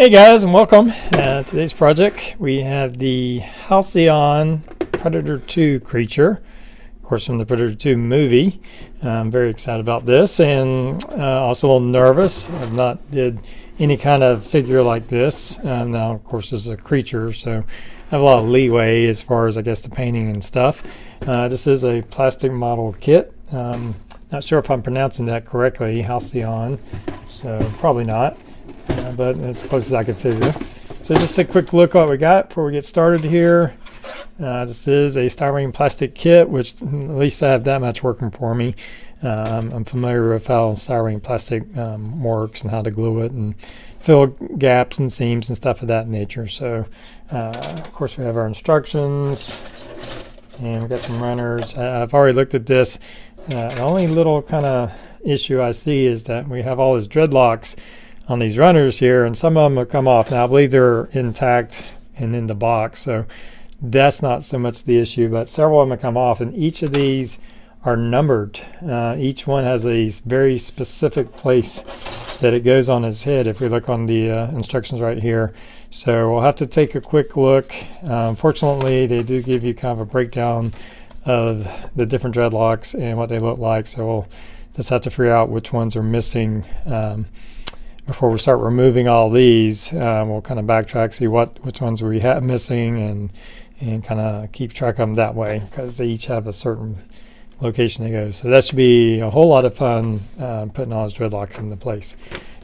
Hey guys, and welcome. Today's project, we have the Halcyon Predator 2 creature, of course from the Predator 2 movie. I'm very excited about this, and also a little nervous. I've not did any kind of figure like this. Now of course this is a creature, so I have a lot of leeway as far as I guess the painting and stuff. This is a plastic model kit. Not sure if I'm pronouncing that correctly, Halcyon, so probably not. But as close as I could figure. So just a quick look at what we got before we get started here. This is a styrene plastic kit, which at least I have that much working for me. I'm familiar with how styrene plastic works and how to glue it and fill gaps and seams and stuff of that nature. So of course we have our instructions and we've got some runners. I've already looked at this. The only little kind of issue I see is that we have all these dreadlocks on these runners here, and some of them have come off. Now I believe they're intact and in the box, so that's not so much the issue, but several of them have come off, and each of these are numbered. Each one has a very specific place that it goes on his head if we look on the instructions right here. So we'll have to take a quick look. Fortunately, they do give you kind of a breakdown of the different dreadlocks and what they look like, so we'll just have to figure out which ones are missing. Before we start removing all these, we'll kind of backtrack, see which ones we have missing, and kind of keep track of them that way, because they each have a certain location they go. So that should be a whole lot of fun, putting all those dreadlocks into place.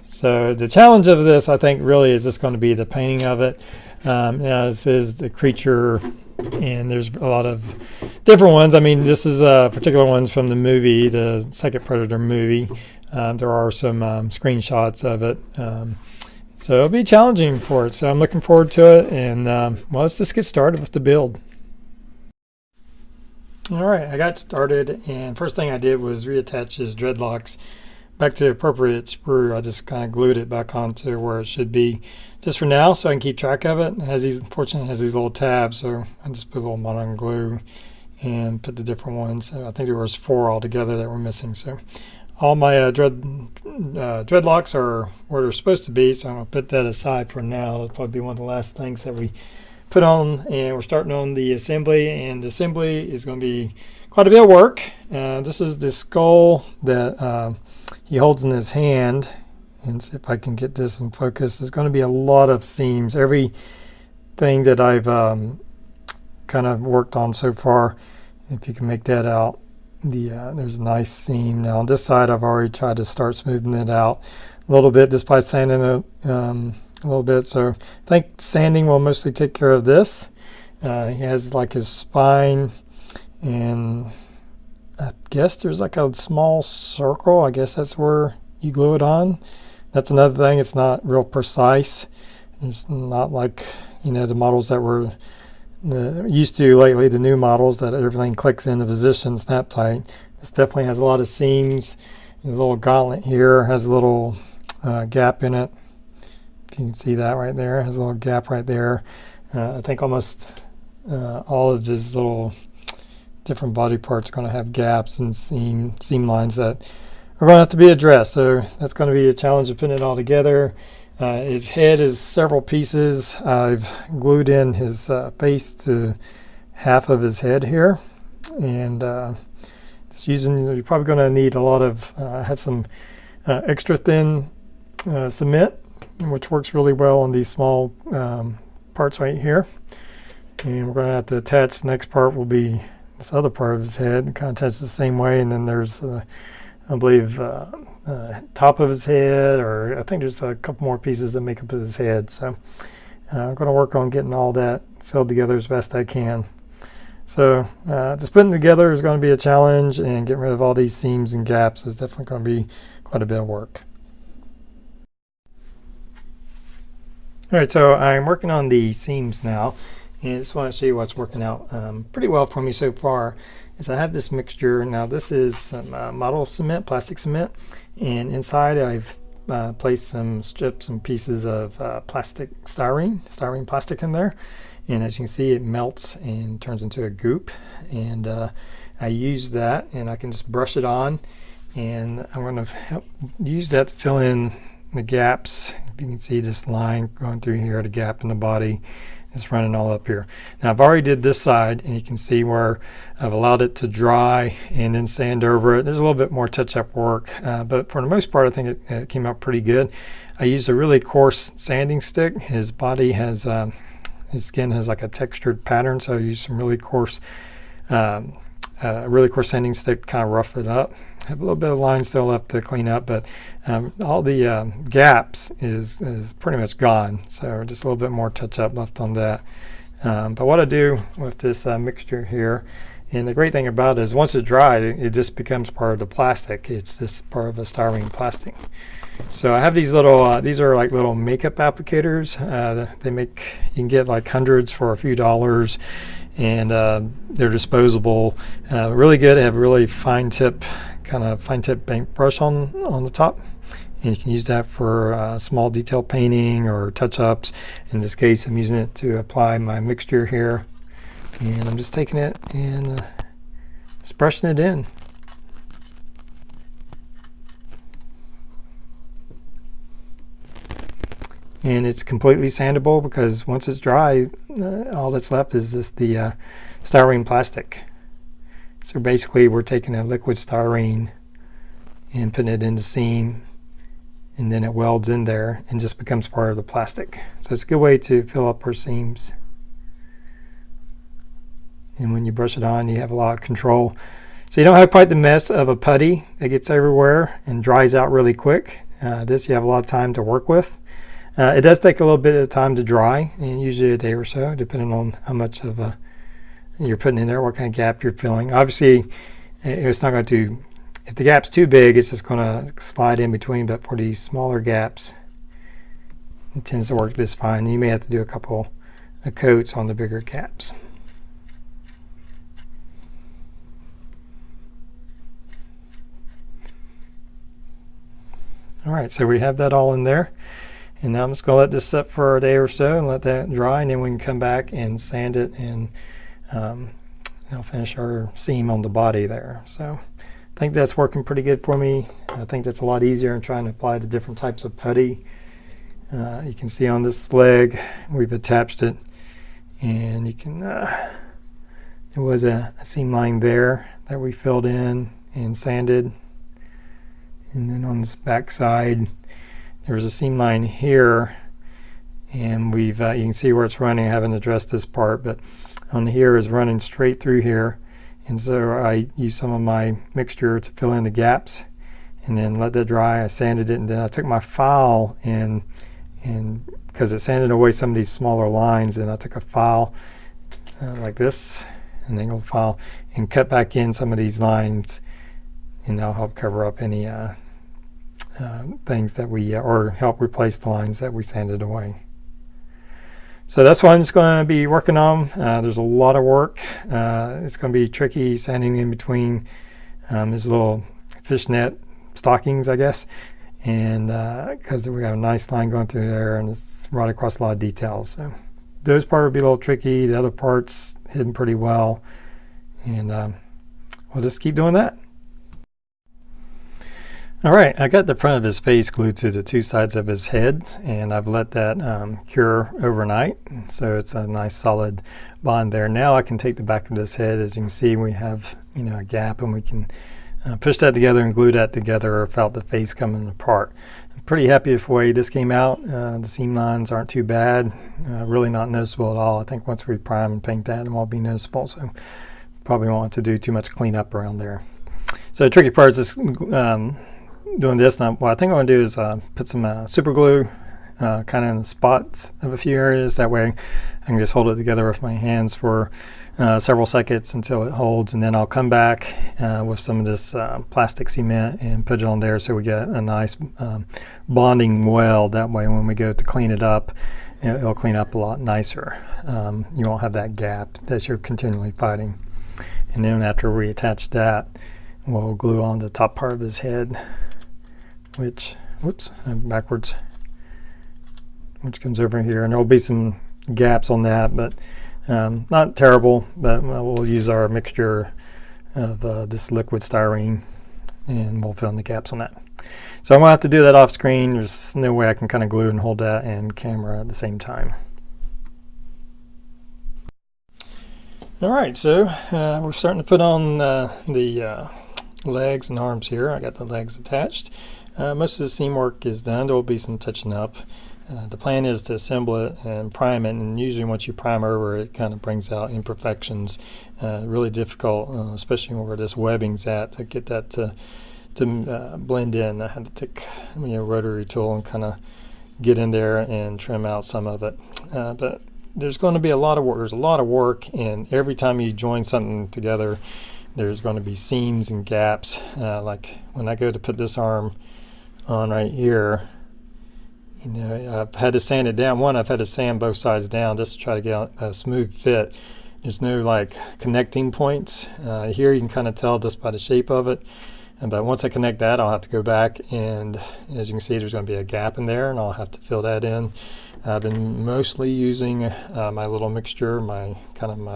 So the challenge of this, I think, really is just going to be the painting of it. This is the creature, and there's a lot of different ones. I mean, this is particular ones from the movie, the second Predator movie. There are some screenshots of it, so it'll be challenging for it, so I'm looking forward to it. And well, let's just get started with the build. Alright, I got started, and first thing I did was reattach his dreadlocks back to the appropriate sprue. I just kind of glued it back onto where it should be just for now, so I can keep track of it. It has these, unfortunately, it has these little tabs, so I just put a little modern glue and put the different ones. I think there was 4 altogether that were missing. So all my dreadlocks are where they're supposed to be, so I'm going to put that aside for now. It'll probably be one of the last things that we put on, and we're starting on the assembly, and the assembly is going to be quite a bit of work. This is the skull that he holds in his hand, and see if I can get this in focus. There's going to be a lot of seams. Everything that I've kind of worked on so far, if you can make that out, there's a nice seam. Now on this side I've already tried to start smoothing it out a little bit just by sanding it a little bit. So I think sanding will mostly take care of this. He has like his spine, and I guess there's like a small circle. I guess that's where you glue it on. That's another thing, it's not real precise. It's not like, you know, the models that we're used to lately, the new models that everything clicks into position, snap tight. This definitely has a lot of seams. There's a little gauntlet here, has a little gap in it. If you can see that right there, has a little gap right there. I think almost all of his little different body parts are going to have gaps and seam lines that are going to have to be addressed. So that's going to be a challenge of putting it all together. His head is several pieces. I've glued in his face to half of his head here, and you're probably going to need a lot of have some extra thin cement, which works really well on these small parts right here. And we're going to have to attach, the next part will be this other part of his head, kind of attached the same way. And then there's I believe top of his head, or I think there's a couple more pieces that make up his head. So I'm going to work on getting all that sealed together as best I can. So just putting it together is going to be a challenge, and getting rid of all these seams and gaps is definitely going to be quite a bit of work. Alright, so I'm working on the seams now, and I just want to show you what's working out pretty well for me so far. Is I have this mixture. Now this is some model cement, plastic cement, and inside I've placed some strips and pieces of styrene plastic in there, and as you can see it melts and turns into a goop, and I use that, and I can just brush it on, and I'm going to use that to fill in the gaps. If you can see this line going through here, the gap in the body, it's running all up here. Now I've already did this side, and you can see where I've allowed it to dry and then sand over it. There's a little bit more touch-up work, but for the most part I think it came out pretty good. I used a really coarse sanding stick. His body has his skin has like a textured pattern, so I used some really coarse sanding stick to kind of rough it up. I have a little bit of line still left to clean up, but all the gaps is pretty much gone, so just a little bit more touch up left on that. But what I do with this mixture here, and the great thing about it is once it dried, it just becomes part of the plastic. It's just part of a styrene plastic. So I have these little, these are like little makeup applicators. You can get like hundreds for a few dollars, and they're disposable. Really good. They have a really fine tip paintbrush on the top, and you can use that for small detail painting or touch-ups. In this case, I'm using it to apply my mixture here, and I'm just taking it and just brushing it in. And it's completely sandable because once it's dry, all that's left is the styrene plastic. So basically we're taking a liquid styrene and putting it in the seam, and then it welds in there and just becomes part of the plastic. So it's a good way to fill up our seams. And when you brush it on, you have a lot of control. So you don't have quite the mess of a putty that gets everywhere and dries out really quick. This you have a lot of time to work with. It does take a little bit of time to dry, and usually a day or so, depending on how much of you're putting in there, what kind of gap you're filling. Obviously, it's not going to, if the gap's too big, it's just going to slide in between, but for these smaller gaps, it tends to work this fine. You may have to do a couple of coats on the bigger gaps. All right, so we have that all in there. And now I'm just going to let this sit for a day or so and let that dry, and then we can come back and sand it, and I'll finish our seam on the body there. So I think that's working pretty good for me. I think that's a lot easier in trying to apply the different types of putty. You can see on this leg we've attached it, and you can there was a seam line there that we filled in and sanded, and then on this back side there's a seam line here, and we've you can see where it's running. I haven't addressed this part, but on here is running straight through here, and so I used some of my mixture to fill in the gaps and then let that dry. I sanded it, and then I took my file and because it sanded away some of these smaller lines, and I took a file like this, an angled file, and cut back in some of these lines, and that'll help cover up any things that we or help replace the lines that we sanded away. So that's what I'm just going to be working on. There's a lot of work. It's going to be tricky sanding in between these little fishnet stockings, I guess, and because we got a nice line going through there, and it's right across a lot of details. So those parts will be a little tricky. The other parts hidden pretty well, and we'll just keep doing that. All right, I got the front of his face glued to the two sides of his head, and I've let that cure overnight, so it's a nice solid bond there. Now I can take the back of this head. As you can see, we have a gap, and we can push that together and glue that together without the face coming apart. I'm pretty happy with the way this came out. The seam lines aren't too bad, really not noticeable at all. I think once we prime and paint that, it won't be noticeable, so probably won't have to do too much cleanup around there. So the tricky part is this, doing this. Now what I think I'm going to do is put some super glue kind of in the spots of a few areas. That way I can just hold it together with my hands for several seconds until it holds, and then I'll come back with some of this plastic cement and put it on there so we get a nice bonding weld. That way when we go to clean it up, it'll clean up a lot nicer. You won't have that gap that you're continually fighting. And then after we attach that, we'll glue on the top part of his head, which, whoops, I'm backwards, which comes over here, and there'll be some gaps on that, but not terrible. But we'll use our mixture of this liquid styrene, and we'll fill in the gaps on that. So I'm going to have to do that off screen. There's no way I can kind of glue and hold that and camera at the same time. All right, so we're starting to put on the legs and arms here. I got the legs attached. Most of the seam work is done. There will be some touching up. The plan is to assemble it and prime it, and usually once you prime over, it kind of brings out imperfections. Really difficult, especially where this webbing's at, to get that to blend in. I had to take a rotary tool and kind of get in there and trim out some of it. But there's going to be a lot of work. There's a lot of work, and every time you join something together, there's going to be seams and gaps. Like when I go to put this arm on right here, I've had to sand it down. I've had to sand both sides down just to try to get a smooth fit. There's no like connecting points. Here you can kind of tell just by the shape of it. But once I connect that, I'll have to go back, and as you can see, there's going to be a gap in there, and I'll have to fill that in. I've been mostly using my little mixture, my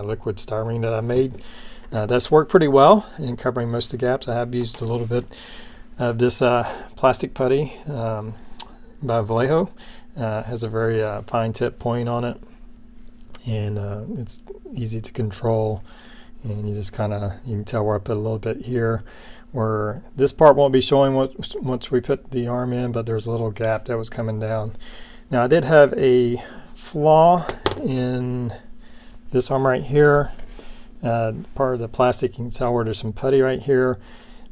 liquid styrene that I made. That's worked pretty well in covering most of the gaps. I have used a little bit of this plastic putty by Vallejo. Has a very fine tip point on it, and it's easy to control, and you just you can tell where I put a little bit here, where this part won't be showing once we put the arm in, but there's a little gap that was coming down. Now I did have a flaw in this arm right here. Part of the plastic, you can tell where there's some putty right here.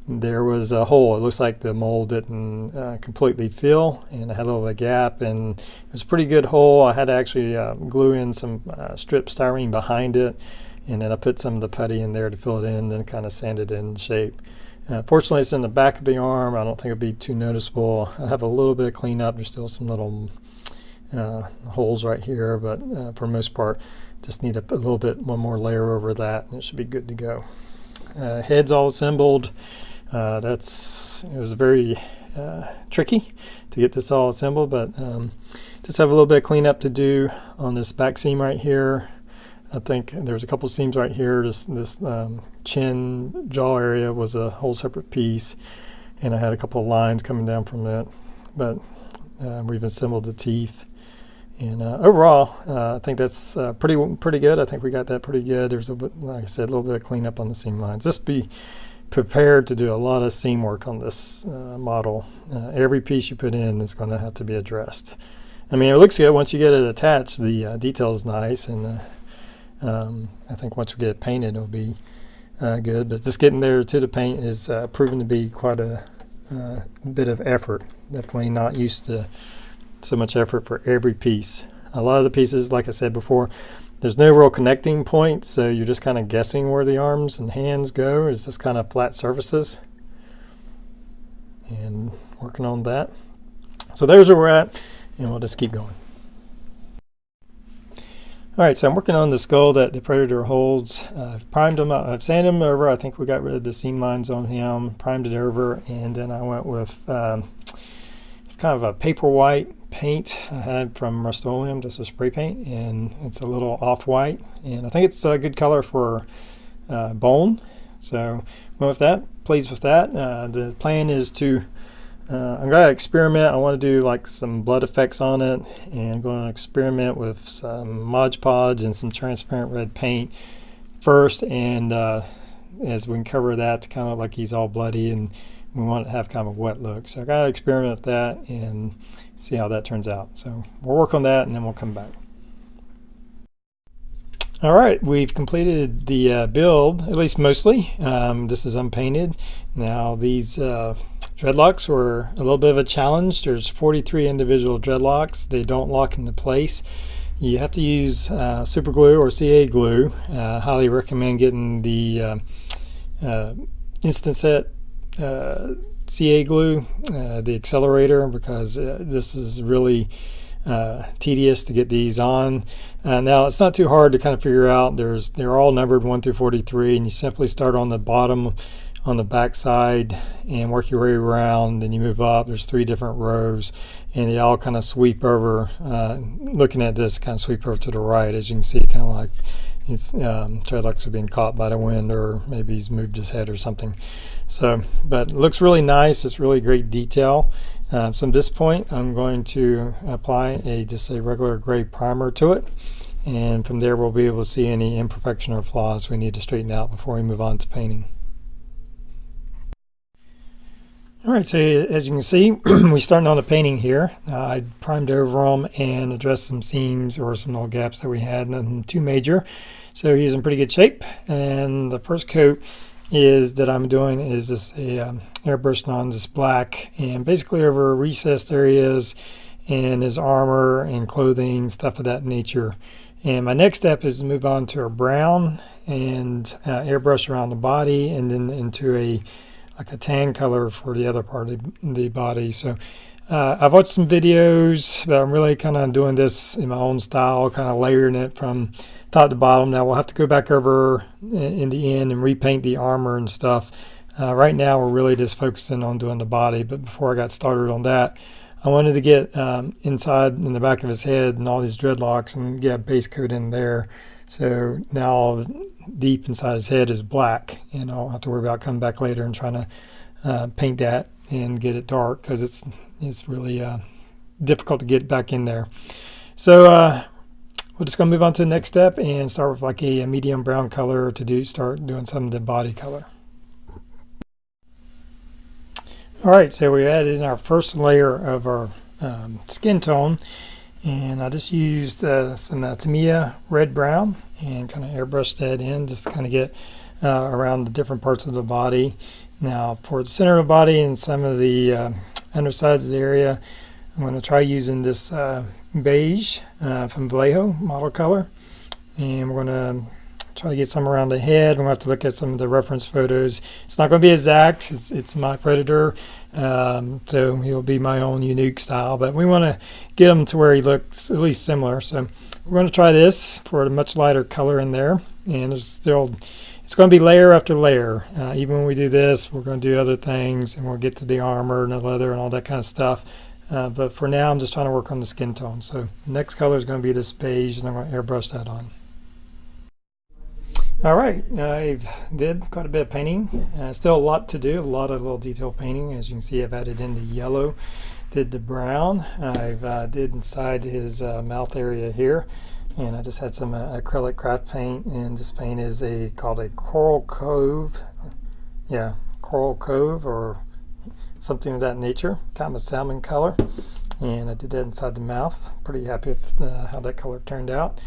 There was a hole. It looks like the mold didn't completely fill, and I had a little bit of gap, and it was a pretty good hole. I had to actually glue in some strip styrene behind it, and then I put some of the putty in there to fill it in, then kind of sand it in shape. Fortunately, it's in the back of the arm. I don't think it'll be too noticeable. I have a little bit of cleanup. There's still some little holes right here, but for the most part, just need one more layer over that, and it should be good to go. Head's all assembled. It was very tricky to get this all assembled, but just have a little bit of cleanup to do on this back seam right here. I think there's a couple seams right here. This chin jaw area was a whole separate piece, and I had a couple of lines coming down from it, but we've assembled the teeth. And overall, I think that's pretty good. I think we got that pretty good. There's like I said, a little bit of cleanup on the seam lines. Just be prepared to do a lot of seam work on this model. Every piece you put in is going to have to be addressed. I mean, it looks good once you get it attached. The detail is nice, and I think once we get it painted, it'll be good. But just getting there to the paint is proven to be quite a bit of effort. Definitely not used to so much effort for every piece. A lot of the pieces, like I said before, there's no real connecting point, so you're just kind of guessing where the arms and hands go. It's just kind of flat surfaces, and working on that. So there's where we're at, and we'll just keep going. All right, so I'm working on the skull that the Predator holds. I've primed them up. I've sanded them over. I think we got rid of the seam lines on him, primed it over, and then I went with it's kind of a paper white paint I had from Rust-Oleum. This is spray paint, and it's a little off-white, and I think it's a good color for bone, so went with that. Pleased with that. The plan is to I'm going to experiment. I want to do like some blood effects on it, and I'm going to experiment with some Mod Podge and some transparent red paint first, and as we can cover that to kind of like he's all bloody, and we want to have kind of a wet look. So I got to experiment with that and see how that turns out. So we'll work on that, and then we'll come back. All right, we've completed the build, at least mostly. This is unpainted. Now these dreadlocks were a little bit of a challenge. There's 43 individual dreadlocks. They don't lock into place. You have to use super glue or CA glue. Highly recommend getting the Instant Set CA glue, the accelerator, because this is really tedious to get these on. Now it's not too hard to kind of figure out. They're all numbered 1 through 43, and you simply start on the bottom on the back side and work your way around. Then you move up. There's 3 different rows, and they all kind of sweep over. Looking at this, kind of sweep over to the right, as you can see, kind of like his Dreadlocks are being caught by the wind, or maybe he's moved his head or something. So, but it looks really nice. It's really great detail. So at this point, I'm going to apply just a regular gray primer to it, and from there we'll be able to see any imperfection or flaws we need to straighten out before we move on to painting. Alright, so as you can see, we're starting on the painting here. I primed over them and addressed some seams or some little gaps that we had, nothing too major. So he's in pretty good shape. And the first coat that I'm doing is this airbrushing on this black, and basically over recessed areas and his armor and clothing, stuff of that nature. And my next step is to move on to a brown and airbrush around the body, and then into like a tan color for the other part of the body. So I've watched some videos, but I'm really kind of doing this in my own style, kind of layering it from top to bottom. Now we'll have to go back over in the end and repaint the armor and stuff. Right now we're really just focusing on doing the body, but before I got started on that, I wanted to get inside in the back of his head and all these dreadlocks and get a base coat in there. So now all deep inside his head is black, and I'll have to worry about coming back later and trying to paint that and get it dark, because it's really difficult to get back in there. So we're just going to move on to the next step and start with like a medium brown color to start doing some of the body color. Alright, so we added in our first layer of our skin tone, and I just used some Tamiya red brown and kind of airbrushed that in, just to kind of get around the different parts of the body. Now for the center of the body and some of the undersides of the area, I'm going to try using this beige from Vallejo model color, and we're going to try to get some around the head. We'll have to look at some of the reference photos. It's not going to be exact. It's my Predator, so he'll be my own unique style, but we want to get him to where he looks at least similar. So we're going to try this for a much lighter color in there, and it's going to be layer after layer. Even when we do this, we're going to do other things, and we'll get to the armor and the leather and all that kind of stuff. But for now, I'm just trying to work on the skin tone. So the next color is going to be this beige, and I'm going to airbrush that on. Alright, I did quite a bit of painting. Still a lot to do, a lot of little detail painting. As you can see, I've added in the yellow, did the brown. I've did inside his mouth area here, and I just had some acrylic craft paint, and this paint is called a Coral Cove. Yeah, Coral Cove or something of that nature, kind of a salmon color. And I did that inside the mouth. Pretty happy with how that color turned out.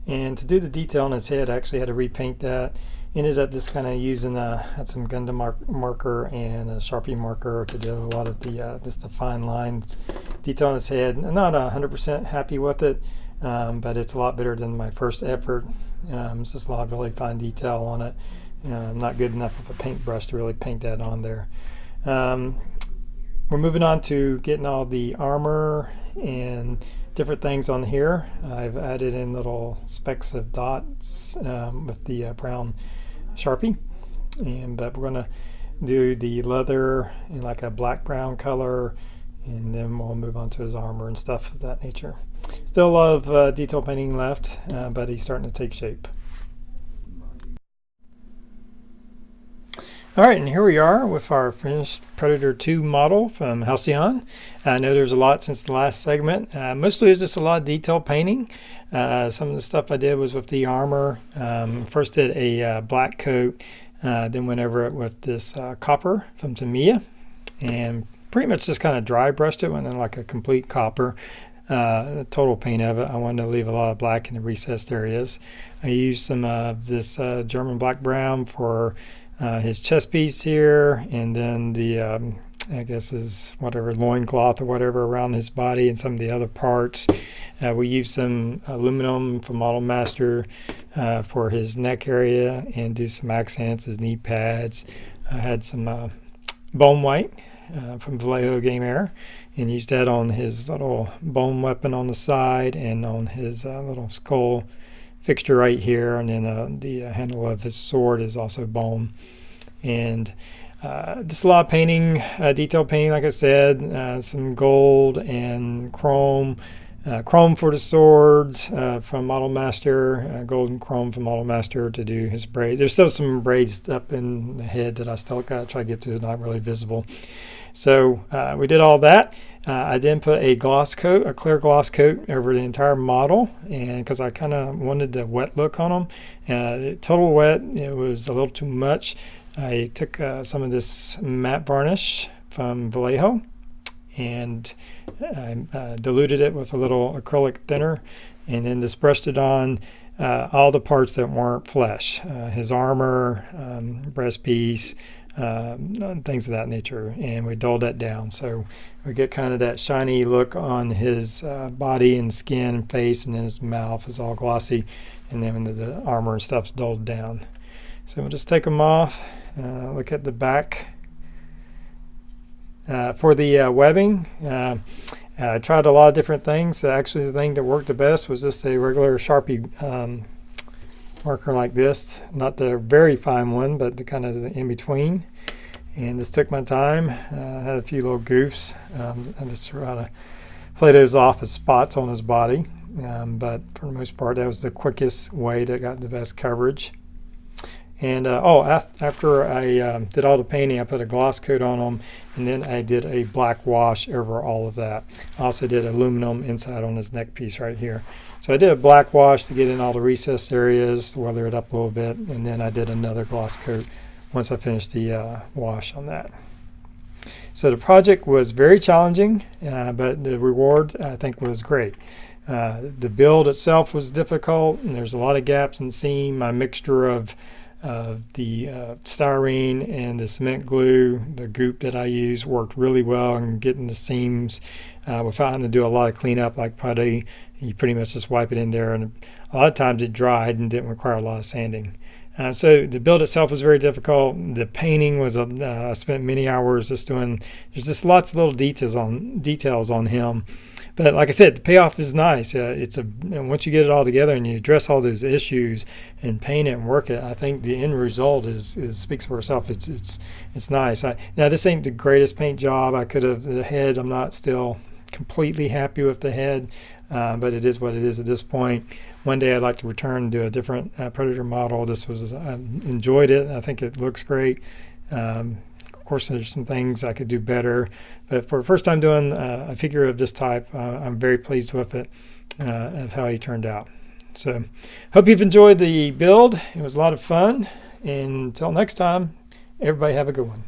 And to do the detail on his head, I actually had to repaint that. Ended up just kind of using had some Gundam marker and a Sharpie marker to do a lot of the just the fine lines detail on his head. I'm not 100% happy with it, but it's a lot better than my first effort. It's just a lot of really fine detail on it. Not good enough with a paintbrush to really paint that on there. We're moving on to getting all the armor and different things on here. I've added in little specks of dots with the brown Sharpie, but we're going to do the leather in like a black brown color, and then we'll move on to his armor and stuff of that nature. Still a lot of detail painting left, but he's starting to take shape. Alright, and here we are with our finished Predator 2 model from Halcyon. I know there's a lot since the last segment. Mostly it's just a lot of detail painting. Some of the stuff I did was with the armor. First did a black coat, then went over it with this copper from Tamiya, and pretty much just kind of dry brushed it, went in like a complete copper. The total paint of it, I wanted to leave a lot of black in the recessed areas. I used some of this German black brown for his chest piece here, and then the I guess is whatever loincloth or whatever around his body and some of the other parts. We used some aluminum from Model Master for his neck area, and do some accents, his knee pads. I had some bone white from Vallejo Game Air, and used that on his little bone weapon on the side, and on his little skull fixture right here, and then the handle of his sword is also bone. and just a lot of painting, detail painting, like I said, some gold and chrome. Chrome for the swords from Model Master, gold and chrome from Model Master to do his braid. There's still some braids up in the head that I still got to try to get to, not really visible. So we did all that. I then put a gloss coat, a clear gloss coat over the entire model, and because I kind of wanted the wet look on them. Total wet, it was a little too much. I took some of this matte varnish from Vallejo and I diluted it with a little acrylic thinner, and then just brushed it on all the parts that weren't flesh, his armor, breast piece, things of that nature, and we dulled that down so we get kind of that shiny look on his body and skin and face, and then his mouth is all glossy, and then when the armor and stuff's dulled down. So we'll just take them off, look at the back. For the webbing, I tried a lot of different things. Actually, the thing that worked the best was just a regular Sharpie marker like this, not the very fine one, but the kind of the in between. And just took my time. Had a few little goofs. I just tried to play those off as spots on his body, but for the most part, that was the quickest way that got the best coverage. And after I did all the painting, I put a gloss coat on them, and then I did a black wash over all of that. I also did aluminum inside on his neck piece right here. So I did a black wash to get in all the recessed areas, weather it up a little bit, and then I did another gloss coat once I finished the wash on that. So the project was very challenging, but the reward I think was great. The build itself was difficult, and there's a lot of gaps in seam. My mixture of the styrene and the cement glue, the goop that I use, worked really well in getting the seams without having to do a lot of cleanup like putty. You pretty much just wipe it in there, and a lot of times it dried and didn't require a lot of sanding. So the build itself was very difficult. The painting was I spent many hours just doing. There's just lots of little details on him. But like I said, the payoff is nice. Once you get it all together and you address all those issues and paint it and work it, I think the end result speaks for itself. It's nice. Now this ain't the greatest paint job. I could have the head. I'm not still completely happy with the head, but it is what it is at this point. One day I'd like to return and do a different Predator model. I enjoyed it. I think it looks great. Of course, there's some things I could do better, but for the first time doing a figure of this type, I'm very pleased with it, of how he turned out. So, hope you've enjoyed the build. It was a lot of fun, and until next time, everybody have a good one.